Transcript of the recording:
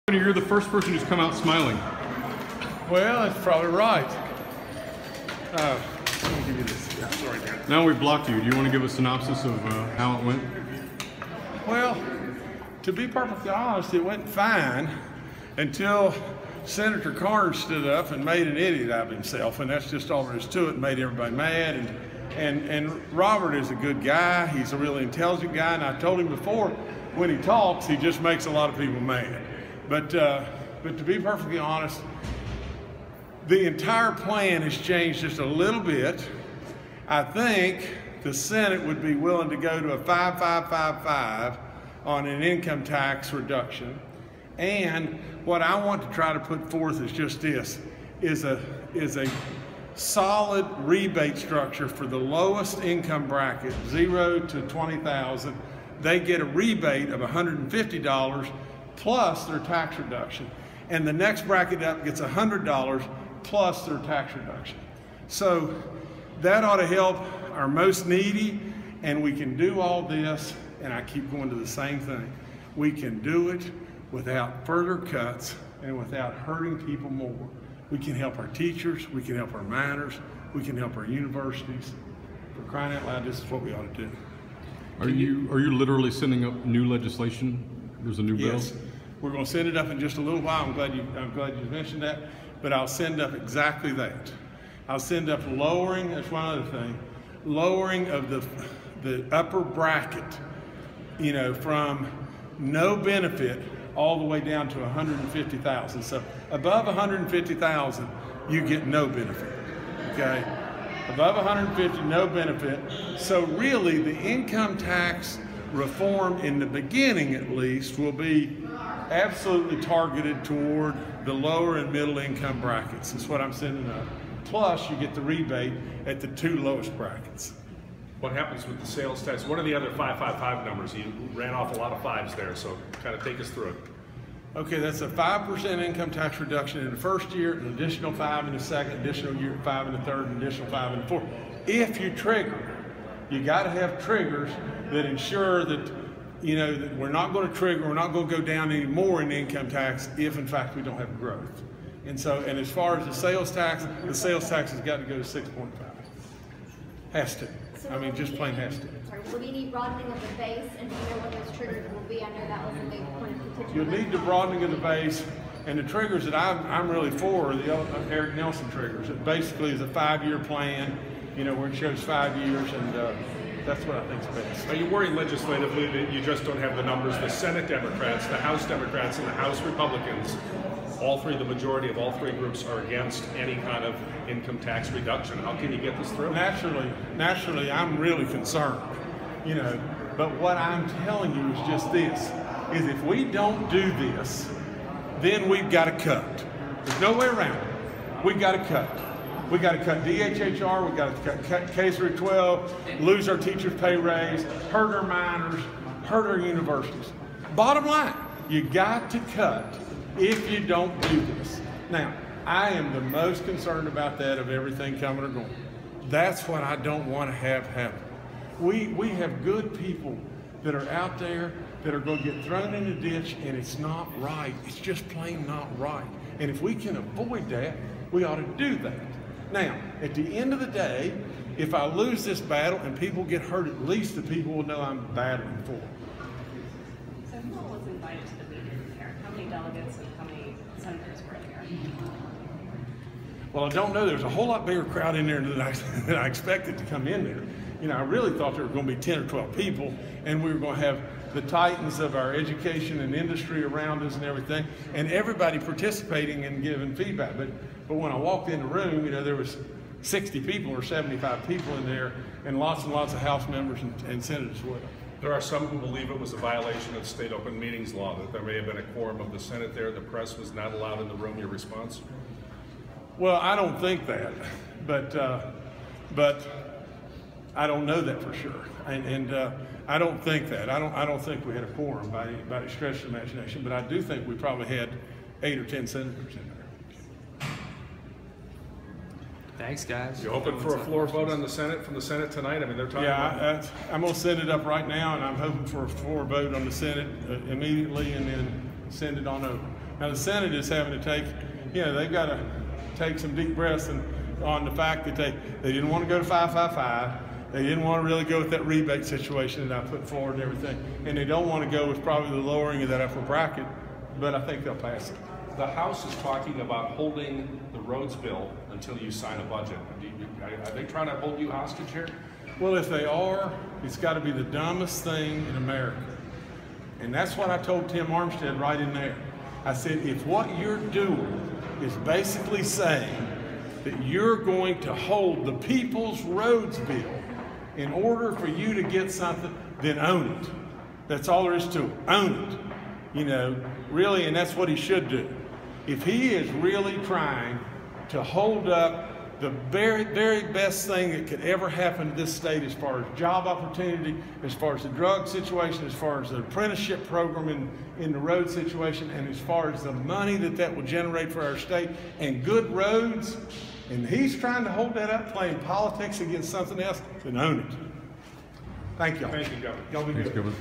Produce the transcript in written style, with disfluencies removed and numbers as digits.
You're the first person who's come out smiling. Well, that's probably right. Let me give you this. Yeah, sorry, Dan. Now we've blocked you. Do you want to give a synopsis of how it went? Well, to be perfectly honest, it went fine until Senator Carnes stood up and made an idiot out of himself, and that's just all there is to it. Made everybody mad, and Robert is a good guy. He's a really intelligent guy, and I told him before, when he talks, he just makes a lot of people mad. But to be perfectly honest, the entire plan has changed just a little bit. I think the Senate would be willing to go to a 5-5-5-5 on an income tax reduction. And what I want to try to put forth is just this, is a solid rebate structure for the lowest income bracket, 0 to 20,000. They get a rebate of $150 plus their tax reduction. And the next bracket up gets $100 plus their tax reduction. So that ought to help our most needy, and we can do all this, and I keep going to the same thing. We can do it without further cuts and without hurting people more. We can help our teachers, we can help our miners, we can help our universities. For crying out loud, this is what we ought to do. Are you literally sending up new legislation? There's a new bill? Yes. We're going to send it up in just a little while. I'm glad you mentioned that. But I'll send up exactly that. I'll send up lowering, that's one other thing, lowering of the upper bracket, you know, from no benefit all the way down to 150,000. So above 150,000, you get no benefit, okay? Above 150, no benefit. So really, the income tax reform in the beginning, at least, will be absolutely targeted toward the lower and middle income brackets. That's what I'm sending up. Plus, you get the rebate at the two lowest brackets. What happens with the sales tax? What are the other 5-5-5 numbers? You ran off a lot of fives there, so kind of take us through it. Okay, that's a 5% income tax reduction in the first year, an additional 5 in the second, additional 5 in the third, an additional 5 in the fourth. If you trigger, you got to have triggers that ensure that, you know, that we're not going to trigger, we're not going to go down any more in income tax if in fact we don't have growth. And so, and as far as the sales tax has got to go to 6.5. Has to. So I mean, just plain has to. Sorry, will we need broadening of the base, and do you know what those triggers will be? I know that was a big point of contention. You'll need the broadening of the base, and the triggers that I'm really for are the Eric Nelson triggers. It basically is a 5-year plan, you know, where it shows 5 years, and that's what I think is best. Are you worried legislatively that you just don't have the numbers? The Senate Democrats, the House Democrats, and the House Republicans, all three, the majority of all three groups are against any kind of income tax reduction. How can you get this through? Naturally, I'm really concerned, you know, but what I'm telling you is just this, is if we don't do this, then we've got to cut. There's no way around it. We've got to cut. We got to cut DHHR, we got to cut K-12, lose our teachers' pay raise, hurt our miners, hurt our universities. Bottom line, you got to cut if you don't do this. Now, I am the most concerned about that of everything coming or going. That's what I don't want to have happen. We have good people that are out there that are going to get thrown in the ditch, and it's not right. It's just plain not right. And if we can avoid that, we ought to do that. Now, at the end of the day, if I lose this battle and people get hurt, at least the people will know I'm battling for. So who all was invited to the meeting there? How many delegates and how many senators were there? Well, I don't know. There's a whole lot bigger crowd in there than I expected to come in there. You know, I really thought there were going to be 10 or 12 people, and we were going to have the titans of our education and industry around us and everything, and everybody participating and giving feedback. But when I walked in the room, you know, there was 60 people or 75 people in there, and lots of House members and senators as well. There are some who believe it was a violation of state open meetings law, that there may have been a quorum of the Senate there, the press was not allowed in the room. Your response? Well, I don't think that, but I don't know that for sure, and I don't think that. I don't think we had a quorum by any stretch of the imagination, but I do think we probably had 8 or 10 senators in there. Thanks, guys. You hoping for a floor vote on the Senate from the Senate tonight? I mean, they're talking about. I'm going to send it up right now, and I'm hoping for a floor vote on the Senate immediately, and then send it on over. Now the Senate is having to take, they've got to take some deep breaths on the fact that they didn't want to go to 555. They didn't want to really go with that rebate situation that I put forward and everything. And they don't want to go with probably the lowering of that upper bracket, but I think they'll pass it. The House is talking about holding the roads bill until you sign a budget. Are they trying to hold you hostage here? Well, if they are, it's got to be the dumbest thing in America. And that's what I told Tim Armstead right in there. I said, if what you're doing is basically saying that you're going to hold the people's roads bill in order for you to get something, then own it. That's all there is to it. Own it. Really, and that's what he should do. If he is really trying to hold up the very, very best thing that could ever happen to this state as far as job opportunity, as far as the drug situation, as far as the apprenticeship program in the road situation, and as far as the money that will generate for our state and good roads, and he's trying to hold that up, playing politics against something else, then own it. Thank y'all. Thank you, Governor. Y'all be Thanks, good. Governor.